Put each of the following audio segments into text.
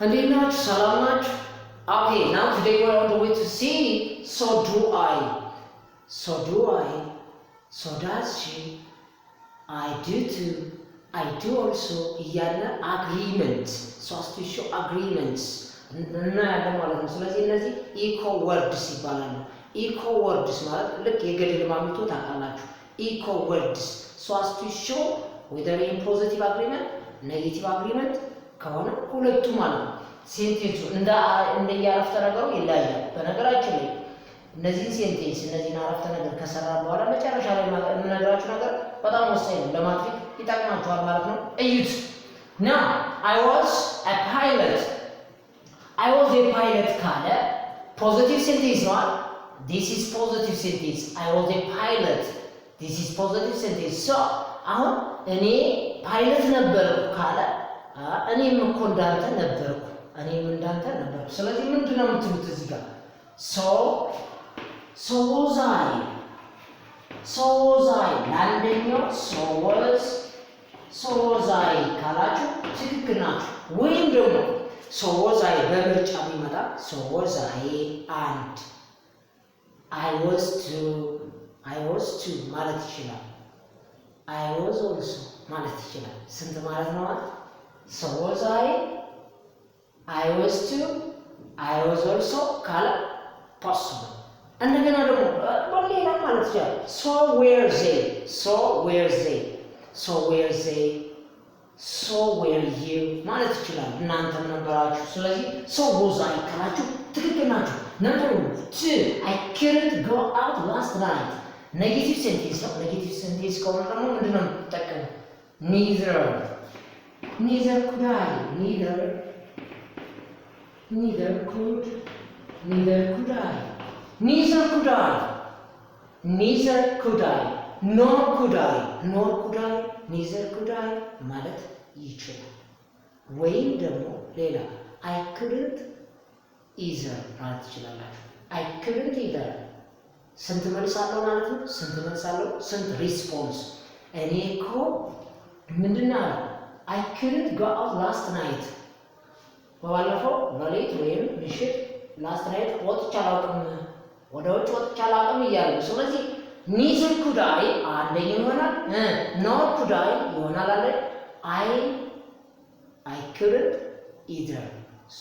እንዴት ናችሁ? ሰላም ናችሁ? Okay, now today we're on the way to see so do I, so do I, so does she, I do too, I do also እያለ agreement ሶስትዮሽ agreements እናያለን ማለት ነው። ስለዚህ እነዚህ ኢኮ ወርድስ ይባላሉ። ኢኮ ወርድስ ማለት ልክ የገድል ማሚቶ ታውቃላችሁ። ኢኮ ወርድስ ሶስትዮሽ whether in positive agreement negative agreement ከሆነ ሁለቱ ማለት ነው። ሴንቴንሱ እንደ ያረፍተ ነገሩ ይለያያል። በነገራችን ላይ እነዚህ ሴንቴንስ እነዚህን አረፍተ ነገር ከሰራ በኋላ መጨረሻ ላይ የምነግራችሁ ነገር በጣም ወሳኝ ነው። ለማትሪክ ይጠቅማችኋል ማለት ነው። እዩት። Now I was a pilot ካለ ፖዚቲቭ ሴንቴንስ ነው። this is positive sentence. I was a pilot. this is positive sentence. so አሁን እኔ ፓይለት ነበርኩ ካለ እኔም እኮ እንዳንተ ነበርኩ ስለዚህ ምንድነው የምትሉት እዚህ ጋር so was I ለአንደኛው so was I ካላችሁ ትክክል ናችሁ። ወይም ደግሞ so was I በምርጫ ቢመጣ so was I and I was too ማለት ይችላል። I was also ማለት ይችላል። ስንት ማለት ነው? so was I was too, I was also ካለ possible። እንደገና ደግሞ በሌላ ማለት ይችላል። so were they, so were you ማለት ይችላል። እናንተም ነበራችሁ። ስለዚህ so was I ካላችሁ ትክክል ናችሁ። number 2 I couldn't go out last night ኔጌቲቭ ሴንቴንስ ነው። ኔጌቲቭ ሴንቴንስ ከሆነ ደግሞ ምንድነው የምትጠቀመው? neither could I, neither could I, nor could I, neither could I ማለት ይችላል። ወይም ደግሞ ሌላ I couldn't either ማለት ትችላላችሁ። I couldn't either ስንት መልስ አለው ማለት ነው? ስንት ሪስፖንስ። እኔ እኮ ምንድነው I couldn't go out last night በባለፈው ሌሊት ወይም ምሽት last night ወጥቼ አላውቅም እያሉ ስለዚህ neither could I አንደኛው ይሆናል። nor could I ይሆናል አለ I couldn't either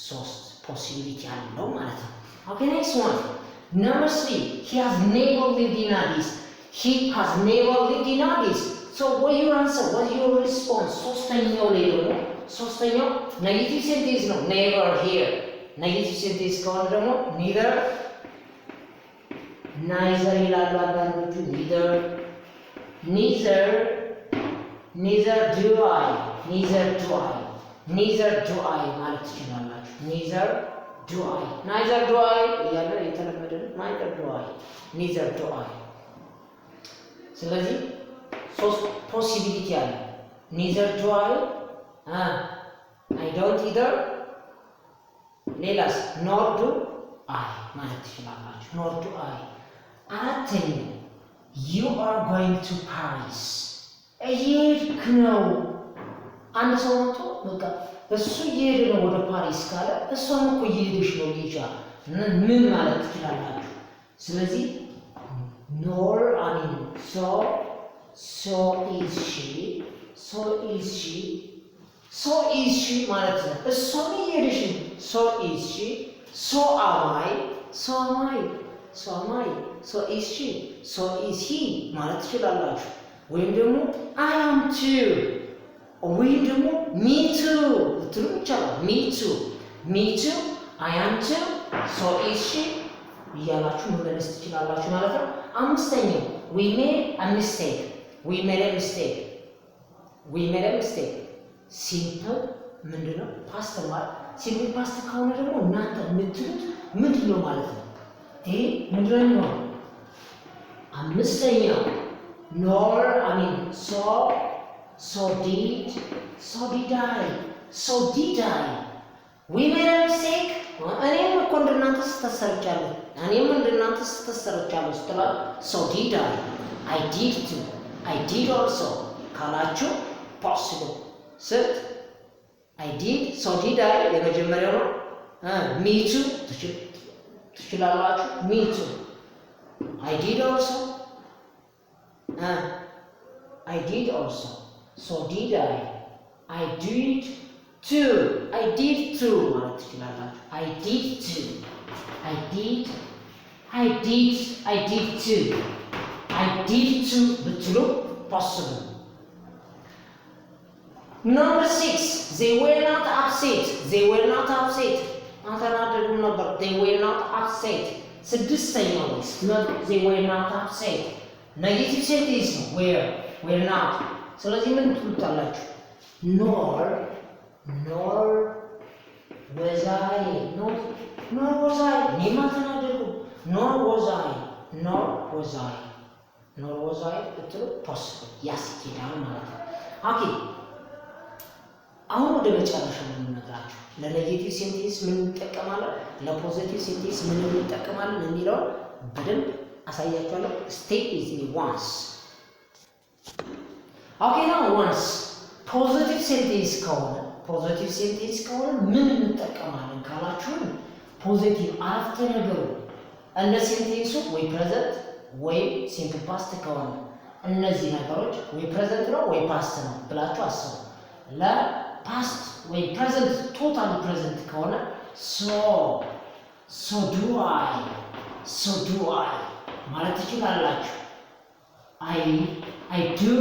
ሶስት ፖሲቢሊቲ አለው ማለት ነው። okay next one number 3 he has never lived in Addis. So what your answer, what your response? ሶስተኛው ላይ ደግሞ ሶስተኛው ኔጌቲቭ ሴንቴንስ ነው። never here ኔጌቲቭ ሴንቴንስ ከሆነ ደግሞ neither ይላሉ አንዳንዶቹ neither do I ማለት ትችላላችሁ። neither do I እያለ የተለመደ neither do I ስለዚህ ሶስት ፖሲቢሊቲ አለ። neither do I don't either ሌላስ nor do I ማለት ትችላላችሁ። nor do I አራተኛው you are going to Paris እየሄድክ ነው። አንድ ሰው መጥቶ በቃ እሱ እየሄደ ነው ወደ ፓሪስ ካለ እሷም እኮ እየሄደች ነው ይቻላል። ምን ማለት ትችላላችሁ? ስለዚህ nor so is she ማለት ነው። እሷም እየሄደች ነው። so is she, so am I, so is she, so is he ማለት ትችላላችሁ። ወይም ደግሞ I am too ወይም ደግሞ me too ብትሉ ይቻላል። me too I am too, so is she እያላችሁ መመለስ ትችላላችሁ ማለት ነው። አምስተኛው we made a mistake ሲምፕል ምንድነው? ፓስት ማለት ሲምፕል ፓስት ከሆነ ደግሞ እናንተ የምትሉት ምንድነው ማለት ነው? ይሄ ምንድነው? አምስተኛው nor so did I we made a mistake እኔም እኮ እንደናንተ ስተሰርቻለሁ ስትላ so did I did too, I did also ካላችሁ possible ስንት I did so did I የመጀመሪያው ነው me too ትችላላችሁ me too I did also I did also so did I did too ማለት ትችላላችሁ I did too I did too I did too ብትሉ possible. Number 6 they were not upset አልተናደዱም ነበር they were not upset ስድስተኛው they were not upset negative sentence ነው were not ስለዚህ ምን ትሉታላችሁ nor was I እኔም አልተናደድኩም nor was I ብትሉ possible ያስኬዳል ማለት ነው ኦኬ አሁን ወደ መጨረሻው ነው የምነግራችሁ ለኔጌቲቭ ሴንቴንስ ምን እንጠቀማለን ለፖዚቲቭ ሴንቴንስ ምን እንጠቀማለን የሚለው በደንብ አሳያችኋለሁ stay with me once okay now once ፖዚቲቭ ሴንቴንስ ከሆነ ምን እንጠቀማለን ካላችሁን ፖዚቲቭ አፍተ ነገሩ እንደ ሴንቴንሱ ወይ ፕሬዘንት ወይ ሲምፕል ፓስት ከሆነ እነዚህ ነገሮች ወይ ፕሬዘንት ነው ወይ ፓስት ነው ብላችሁ አስቡ ለፓስት ወይ ፕሬዘንት ቶታል ፕሬዘንት ከሆነ so do I ማለት ትችላላችሁ I do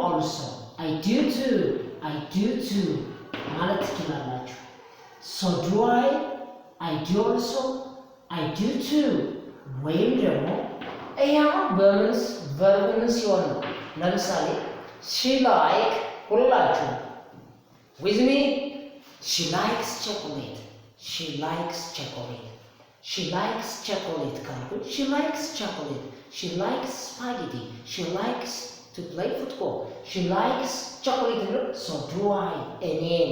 also I do too ማለት ትችላላችሁ so do I do also I do too ወይም ደግሞ ያው በምንስ ቨርብን ሲሆን ነው ለምሳሌ she like ሁላችሁ with me she likes chocolate ካልኩ she likes chocolate she likes spaghetti she likes to play football she likes chocolate so do I እኔም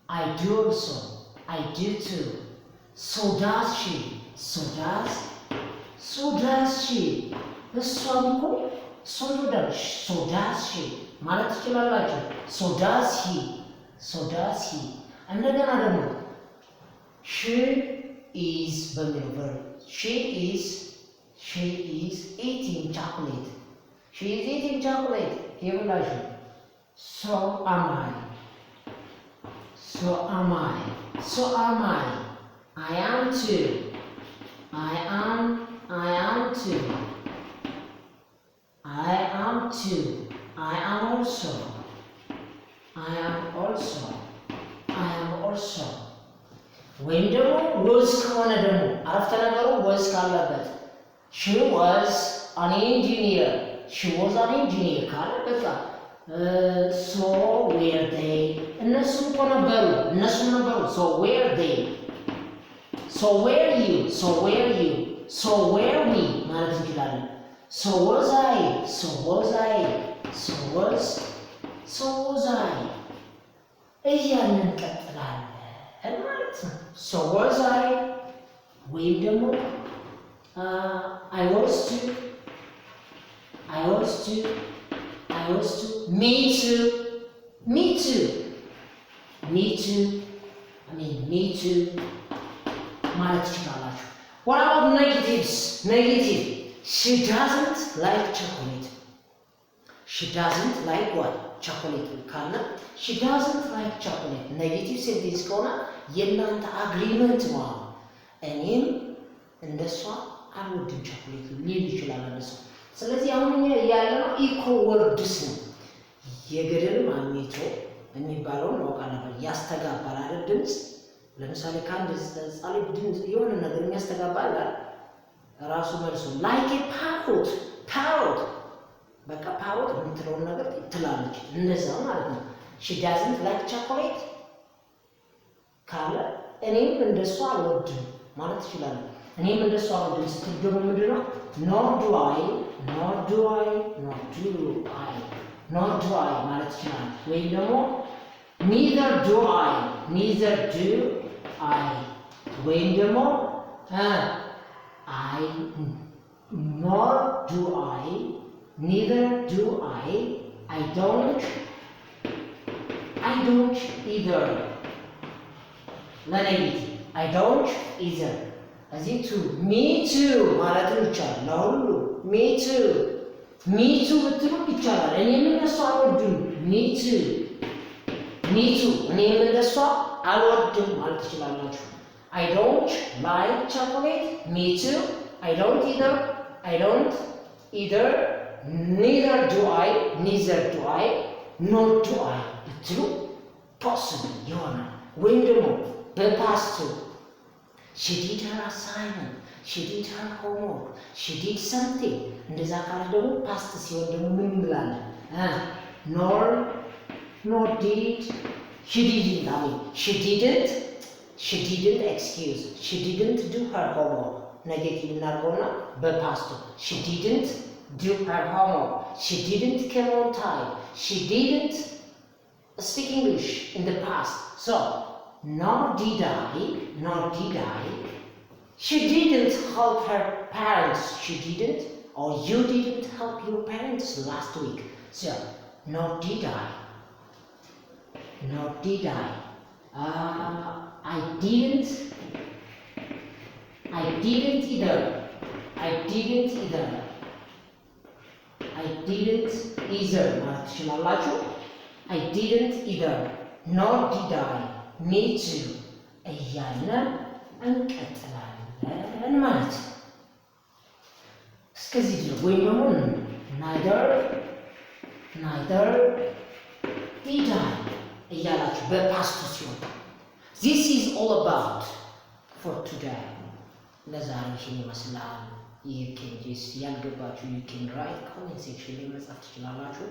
I do also I do too so does she እሷም እኮ እሷም ትወዳለች so does she ማለት ትችላላችሁ so does he እንደገና ደግሞ she is በሚለው verb she is eating chocolate ይብላችሁ so am I I am too I am also ወይም ደግሞ was ከሆነ ደግሞ አረፍተ ነገሩ was ካለበት she was an engineer ካለ በቃ so were they እነሱም ነበሩ so were they so were you so were we ማለት እንችላለን so was I እያልን እንቀጥላለን ማለት ነው so was I ወይም ደግሞ I was too me too ማለት ትችላላችሁ what about negative she doesn't like chocolate what chocolate ካለ she doesn't like chocolate negative sentence ከሆነ የእናንተ አግሪመንት ነው እኔም እንደሷ አልወድም ቾኮሌት ሊል ይችላል እንደሷ ስለዚህ አሁን እኛ ያለነው ኢኮ ወርድስ ነው የገደል ማግኔቶ የሚባለው ነው ቃላባ ያስተጋባል አይደል ድምጽ ለምሳሌ ካንድ ጻሊ ድምጽ የሆነ ነገር የሚያስተጋባል ራሱ መልሶ like a parrot በቃ parrot የምትለው ነገር ትላለች እንደዛ ማለት ነው she doesn't like chocolate ካለ እኔም እንደሷ አልወድም ማለት ይችላል እኔም እንደሷ አልወድም ስትደሙ ምንድነው nor do I ማለት ይችላል ወይ ደግሞ neither do I ወይም ደግሞ nor do I, neither do I don't either ለኔጌቲቭ I don't either እዚህ to me too ማለትም ይቻላል ለሁሉ me too ብትሉ ይቻላል እኔም እንደሷ አልወድም me too እኔም እንደሷ አልወድም ማለት ትችላላችሁ I don't like chocolate me too I don't either neither do I nor do I ብትሉ possible ይሆናል ወይም ደግሞ በፓስት she did her assignment she did her homework she did something እንደዛ ካለ ደግሞ ፓስት ሲሆን ደግሞ ምን እንላለን nor did she didn't excuse she didn't do her homework ኔጌቲቭ እናድርገውና በፓስቱ she didn't do her homework she didn't come on time she didn't speak English in the past so nor did I she didn't help her parents she didn't or you didn't help your parents last week so nor did I I didn't either ማለት ትችላላችሁ I didn't either nor did I me too እያልን እንቀጥላለን ማለት ነው እስከዚህ ድረስ ወይም ደግሞ neither did I እያላችሁ በፓስቱ ሲሆን this is all about for today ለዛሬ ይህን ይመስላል you can just ያልገባችሁ you can write comment section ላይ መጻፍ ትችላላችሁ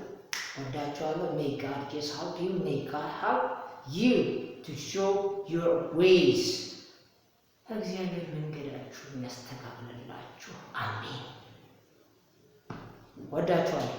ወዳችኋለሁ may God just help you may God help you to show your ways እግዚአብሔር መንገዳችሁን ያስተካክልላችሁ አሜን ወዳችኋለሁ